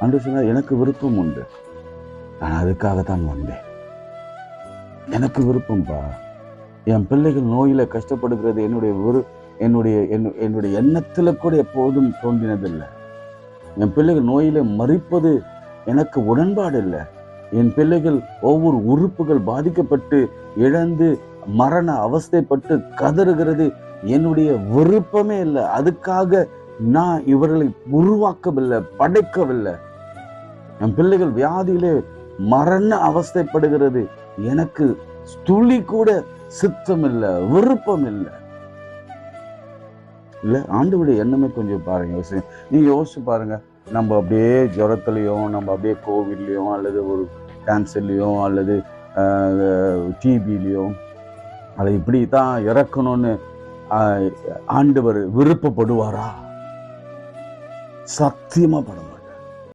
ஆண்டவர் சொன்னார், எனக்கு விருப்பம் உண்டு, நான் அதுக்காகத்தான் வந்தேன். எனக்கு விருப்பம்பா. என் பிள்ளைகள் நோயில கஷ்டப்படுகிறது என்னுடைய எண்ணத்துல கூட எப்போதும் தோன்றினதில்லை. என் பிள்ளைகள் நோயில மறிப்பது எனக்கு உடன்பாடு இல்லை. என் பிள்ளைகள் ஒவ்வொரு உறுப்புகள் பாதிக்கப்பட்டு இழந்து மரண அவஸ்தைப்பட்டு கதறுகிறது என்னுடைய விருப்பமே இல்லை. அதுக்காக நான் இவர்களை உருவாக்கவில்லை, படைக்கவில்லை. என் பிள்ளைகள் வியாதியிலே மரண அவஸ்தைப்படுகிறது எனக்கு துளி கூட சித்தம் இல்லை, விருப்பம் இல்லை. இல்ல, ஆண்டவருடைய எண்ணமே கொஞ்சம் பாருங்க. நீங்க யோசிச்சு பாருங்க. நம்ம அப்படியே ஜுரத்துலையும், நம்ம அப்படியே கோவிட்லையும், அல்லது ஒரு கேன்சர்லையும், அல்லது டிபிலையும், அதை இப்படி தான் இறக்கணும்னு ஆண்டவர் விருப்பப்படுவாரா? சத்தியமா பட